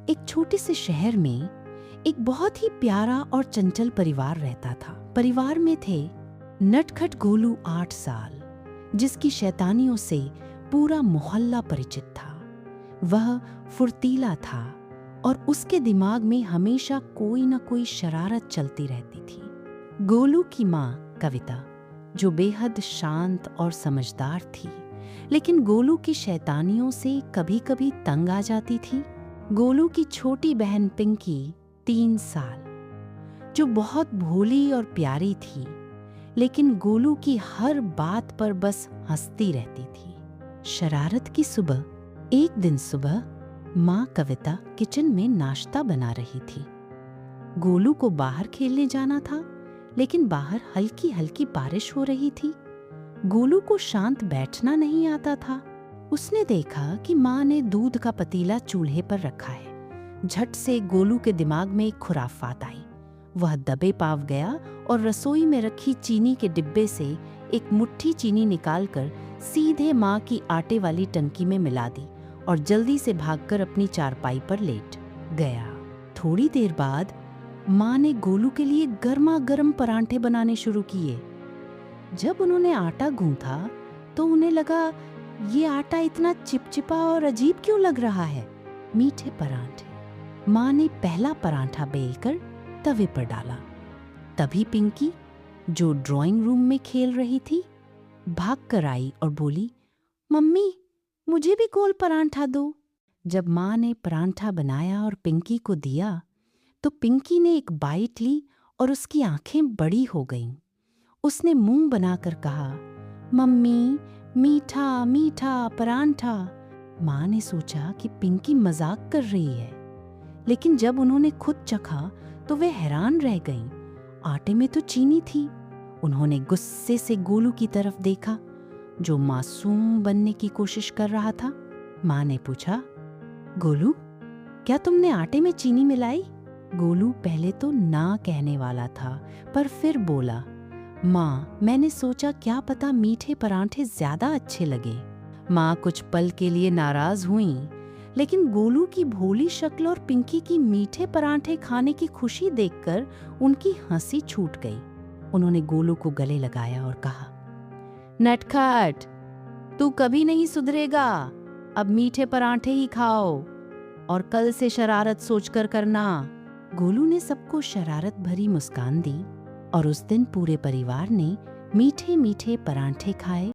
एक छोटे से शहर में एक बहुत ही प्यारा और चंचल परिवार रहता था। परिवार में थे नटखट गोलू 8 साल, जिसकी शैतानियों से पूरा मोहल्ला परिचित था। वह फुर्तीला था और उसके दिमाग में हमेशा कोई न कोई शरारत चलती रहती थी। गोलू की माँ कविता, जो बेहद शांत और समझदार थी, लेकिन गोलू की शैतानियों से कभी-कभी तंग आ जाती थी। गोलू की छोटी बहन पिंकी 3 साल, जो बहुत भोली और प्यारी थी, लेकिन गोलू की हर बात पर बस हंसती रहती थी। शरारत की सुबह, एक दिन सुबह माँ कविता किचन में नाश्ता बना रही थी। गोलू को बाहर खेलने जाना था, लेकिन बाहर हल्की हल्की बारिश हो रही थी। गोलू को शांत बैठना नहीं आता था। उसने देखा कि माँ ने दूध का पतीला चूल्हे पर रखा है। झट से गोलू के दिमाग में एक खुराफात आई। वह दबे पाव गया और रसोई में रखी चीनी के डिब्बे से एक मुट्ठी चीनी निकालकर सीधे माँ की आटे वाली टंकी में मिला दी और जल्दी से भागकर अपनी चारपाई पर लेट गया। थोड़ी देर बाद माँ ने गोलू के लिए गर्मा गर्म परांठे बनाने शुरू किए। जब उन्होंने आटा गूंथा तो उन्हें लगा, ये आटा इतना चिपचिपा और अजीब क्यों लग रहा है। मीठे परांठे। माँ ने पहला परांठा बेलकर तवे पर डाला। तभी पिंकी, जो ड्राइंग रूम में खेल रही थी, भागकर आई और बोली, मम्मी, मुझे भी गोल परांठा दो। जब माँ ने परांठा बनाया और पिंकी को दिया, तो पिंकी ने एक बाइट ली और उसकी आंखें बड़ी हो गईं। उसने मुंह बनाकर कहा, मम्मी, मीठा मीठा परांठा। माँ ने सोचा कि पिंकी मजाक कर रही है, लेकिन जब उन्होंने खुद चखा तो वे हैरान रह गईं। आटे में तो चीनी थी। उन्होंने गुस्से से गोलू की तरफ देखा, जो मासूम बनने की कोशिश कर रहा था। माँ ने पूछा, गोलू, क्या तुमने आटे में चीनी मिलाई? गोलू पहले तो ना कहने वाला था, पर फिर बोला, माँ, मैंने सोचा क्या पता मीठे परांठे ज्यादा अच्छे लगे। माँ कुछ पल के लिए नाराज हुईं, लेकिन गोलू की भोली शक्ल और पिंकी की मीठे परांठे खाने की खुशी देखकर उनकी हंसी छूट गई। उन्होंने गोलू को गले लगाया और कहा, नटखट, तू कभी नहीं सुधरेगा। अब मीठे परांठे ही खाओ और कल से शरारत सोचकर करना। गोलू ने सबको शरारत भरी मुस्कान दी और उस दिन पूरे परिवार ने मीठे मीठे परांठे खाए